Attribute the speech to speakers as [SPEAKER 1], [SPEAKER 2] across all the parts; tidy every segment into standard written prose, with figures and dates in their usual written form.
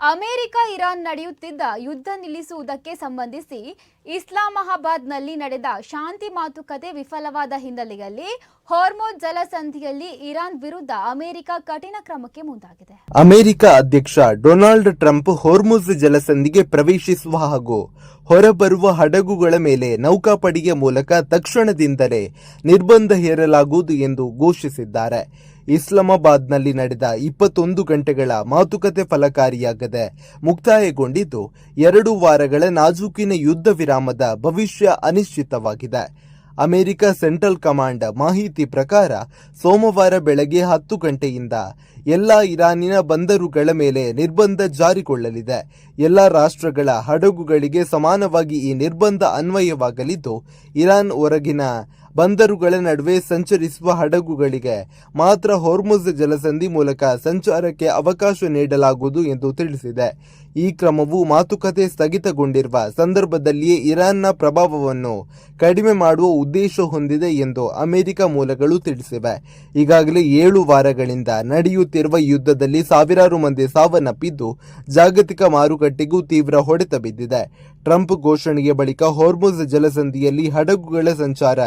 [SPEAKER 1] America Iran ನಡೆಯುತ್ತಿದ್ದ ಯುದ್ಧ ನಿಲ್ಲಿಸುವುದಕ್ಕೆ ಸಂಬಂಧಿಸಿ ಇಸ್ಲಾಮಾಬಾದ್ನಲ್ಲಿ ನಡೆದ ಶಾಂತಿ ಮಾತುಕತೆ ವಿಫಲವಾದ ಹಿನ್ನೆಲೆಯಲ್ಲಿ ಹಾರ್ಮುಜ್ ಜಲಸಂಧಿಯಲ್ಲಿ ಇರಾನ್ ವಿರುದ್ಧ ಅಮೆರಿಕ ಕಠಿಣ ಕ್ರಮಕ್ಕೆ ಮುಂದಾಗಿದೆ.
[SPEAKER 2] ಅಮೆರಿಕ ಅಧ್ಯಕ್ಷ ಡೊನಾಲ್ಡ್ ಟ್ರಂಪ್ ಹಾರ್ಮುಜ್ ಜಲಸಂಧಿಗೆ ಪ್ರವೇಶಿಸುವ ಹಾಗೂ ಹೊರಬರುವ ಹಡಗುಗಳ ಮೇಲೆ ನೌಕಾಪಡೆಯ ಮೂಲಕ ತಕ್ಷಣದಿಂದಲೇ ನಿರ್ಬಂಧ ಹೇರಲಾಗುವುದು ಎಂದು ಘೋಷಿಸಿದ್ದಾರೆ. ಇಸ್ಲಾಮಾಬಾದ್ನಲ್ಲಿ ನಡೆದ 21 ಗಂಟೆಗಳ ಮಾತುಕತೆ ಫಲಕಾರಿಯಾಗದೆ ಮುಕ್ತಾಯಗೊಂಡಿದ್ದು 2 ವಾರಗಳ ನಾಜೂಕಿನ ಯುದ್ಧ ವಿರಾಮದ ಭವಿಷ್ಯ ಅನಿಶ್ಚಿತವಾಗಿದೆ. ಅಮೆರಿಕ ಸೆಂಟ್ರಲ್ ಕಮಾಂಡ್ ಮಾಹಿತಿ ಪ್ರಕಾರ ಸೋಮವಾರ ಬೆಳಗ್ಗೆ 10 ಗಂಟೆಯಿಂದ ಎಲ್ಲ ಇರಾನಿನ ಬಂದರುಗಳ ಮೇಲೆ ನಿರ್ಬಂಧ ಜಾರಿಗೊಳ್ಳಲಿದೆ. ಎಲ್ಲ ರಾಷ್ಟ್ರಗಳ ಹಡಗುಗಳಿಗೆ ಸಮಾನವಾಗಿ ಈ ನಿರ್ಬಂಧ ಅನ್ವಯವಾಗಲಿದ್ದು, ಇರಾನ್ ಹೊರಗಿನ ಬಂದರುಗಳ ನಡುವೆ ಸಂಚರಿಸುವ ಹಡಗುಗಳಿಗೆ ಮಾತ್ರ ಹಾರ್ಮುಜ್ ಜಲಸಂಧಿ ಮೂಲಕ ಸಂಚಾರಕ್ಕೆ ಅವಕಾಶ ನೀಡಲಾಗುವುದು ಎಂದು ತಿಳಿಸಿದೆ. ಈ ಕ್ರಮವು ಮಾತುಕತೆ ಸ್ಥಗಿತಗೊಂಡಿರುವ ಸಂದರ್ಭದಲ್ಲಿಯೇ ಇರಾನ್ನ ಪ್ರಭಾವವನ್ನು ಕಡಿಮೆ ಮಾಡುವ ಉದ್ದೇಶ ಹೊಂದಿದೆ ಎಂದು ಅಮೆರಿಕ ಮೂಲಗಳು ತಿಳಿಸಿವೆ. ಈಗಾಗಲೇ 7 ವಾರಗಳಿಂದ ನಡೆಯುತ್ತಿರುವ ಯುದ್ಧದಲ್ಲಿ ಸಾವಿರಾರು ಮಂದಿ ಸಾವನ್ನಪ್ಪಿದ್ದು, ಜಾಗತಿಕ ಮಾರುಕಟ್ಟೆಗೂ ತೀವ್ರ ಹೊಡೆತ ಬಿದ್ದಿದೆ. ಟ್ರಂಪ್ ಘೋಷಣೆಯ ಬಳಿಕ ಹಾರ್ಮುಜ್ ಜಲಸಂಧಿಯಲ್ಲಿ ಹಡಗುಗಳ ಸಂಚಾರ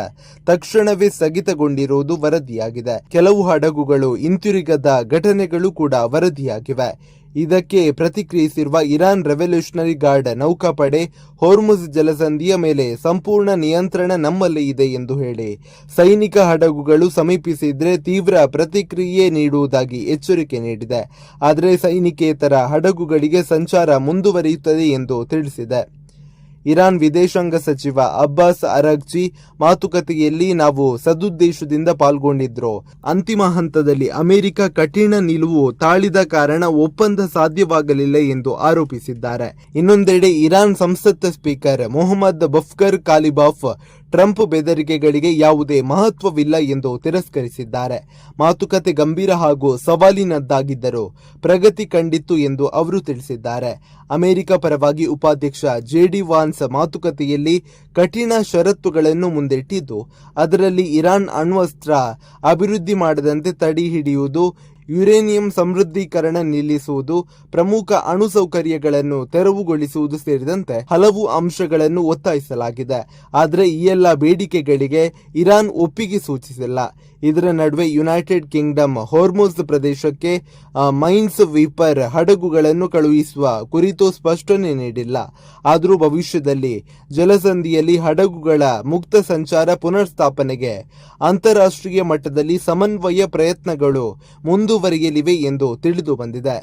[SPEAKER 2] ತಕ್ಷಣವೇ ಸ್ಥಗಿತಗೊಂಡಿರುವುದು ವರದಿಯಾಗಿದೆ. ಕೆಲವು ಹಡಗುಗಳು ಹಿಂತಿರುಗದ ಘಟನೆಗಳು ಕೂಡ ವರದಿಯಾಗಿವೆ. ಇದಕ್ಕೆ ಪ್ರತಿಕ್ರಿಯಿಸಿರುವ ಇರಾನ್ ರೆವಲ್ಯೂಷನರಿ ಗಾರ್ಡ್ ನೌಕಾಪಡೆ ಹಾರ್ಮುಜ್ ಜಲಸಂಧಿಯ ಮೇಲೆ ಸಂಪೂರ್ಣ ನಿಯಂತ್ರಣ ನಮ್ಮಲ್ಲಿ ಇದೆ ಎಂದು ಹೇಳಿ ಸೈನಿಕ ಹಡಗುಗಳು ಸಮೀಪಿಸಿದ್ರೆ ತೀವ್ರ ಪ್ರತಿಕ್ರಿಯೆ ನೀಡುವುದಾಗಿ ಎಚ್ಚರಿಕೆ ನೀಡಿದೆ. ಆದರೆ ಸೈನಿಕೇತರ ಹಡಗುಗಳಿಗೆ ಸಂಚಾರ ಮುಂದುವರಿಯುತ್ತದೆ ಎಂದು ತಿಳಿಸಿದೆ. ಇರಾನ್ ವಿದೇಶಾಂಗ ಸಚಿವ ಅಬ್ಬಾಸ್ ಅರಾಗ್ಚಿ ಮಾತುಕತೆಯಲ್ಲಿ ನಾವು ಸದುದ್ದೇಶದಿಂದ ಪಾಲ್ಗೊಂಡಿದ್ರು. ಅಂತಿಮ ಹಂತದಲ್ಲಿ ಅಮೆರಿಕ ಕಠಿಣ ನಿಲುವು ತಾಳಿದ ಕಾರಣ ಒಪ್ಪಂದ ಸಾಧ್ಯವಾಗಲಿಲ್ಲ ಎಂದು ಆರೋಪಿಸಿದ್ದಾರೆ. ಇನ್ನೊಂದೆಡೆ ಇರಾನ್ ಸಂಸತ್ ಸ್ಪೀಕರ್ ಮೊಹಮ್ಮದ್ ಬಫ್ಕರ್ ಕಾಲಿಬಾಫ್ ಟ್ರಂಪ್ ಬೆದರಿಕೆಗಳಿಗೆ ಯಾವುದೇ ಮಹತ್ವವಿಲ್ಲ ಎಂದು ತಿರಸ್ಕರಿಸಿದ್ದಾರೆ. ಮಾತುಕತೆ ಗಂಭೀರ ಹಾಗೂ ಸವಾಲಿನದ್ದಾಗಿದ್ದರೂ ಪ್ರಗತಿ ಕಂಡಿತ್ತು ಎಂದು ಅವರು ತಿಳಿಸಿದ್ದಾರೆ. ಅಮೆರಿಕ ಪರವಾಗಿ ಉಪಾಧ್ಯಕ್ಷ ಜೆಡಿ ವಾನ್ಸ್ ಮಾತುಕತೆಯಲ್ಲಿ ಕಠಿಣ ಷರತ್ತುಗಳನ್ನು ಮುಂದಿಟ್ಟಿದ್ದು, ಅದರಲ್ಲಿ ಇರಾನ್ ಅಣ್ವಸ್ತ್ರ ಅಭಿವೃದ್ಧಿ ಮಾಡದಂತೆ ತಡೆ ಹಿಡಿಯುವುದು, ಯುರೇನಿಯಂ ಸಮೃದ್ಧೀಕರಣ ನಿಲ್ಲಿಸುವುದು, ಪ್ರಮುಖ ಅಣು ಸೌಕರ್ಯಗಳನ್ನು ತೆರವುಗೊಳಿಸುವುದು ಸೇರಿದಂತೆ ಹಲವು ಅಂಶಗಳನ್ನು ಒತ್ತಾಯಿಸಲಾಗಿದೆ. ಆದರೆ ಈ ಎಲ್ಲ ಬೇಡಿಕೆಗಳಿಗೆ ಇರಾನ್ ಒಪ್ಪಿಗೆ ಸೂಚಿಸಿಲ್ಲ. ಇದರ ನಡುವೆ ಯುನೈಟೆಡ್ ಕಿಂಗ್ಡಮ್ ಹಾರ್ಮುಜ್ ಪ್ರದೇಶಕ್ಕೆ ಮೈನ್ಸ್ ವೀಪರ್ ಹಡಗುಗಳನ್ನು ಕಳುಹಿಸುವ ಕುರಿತು ಸ್ಪಷ್ಟನೆ ನೀಡಿಲ್ಲ. ಆದರೂ ಭವಿಷ್ಯದಲ್ಲಿ ಜಲಸಂಧಿಯಲ್ಲಿ ಹಡಗುಗಳ ಮುಕ್ತ ಸಂಚಾರ ಪುನರ್ಸ್ಥಾಪನೆಗೆ ಅಂತಾರಾಷ್ಟ್ರೀಯ ಮಟ್ಟದಲ್ಲಿ ಸಮನ್ವಯ ಪ್ರಯತ್ನಗಳು ಮುಂದುವರಿಯಲಿವೆ ಎಂದು ತಿಳಿದು ಬಂದಿದೆ.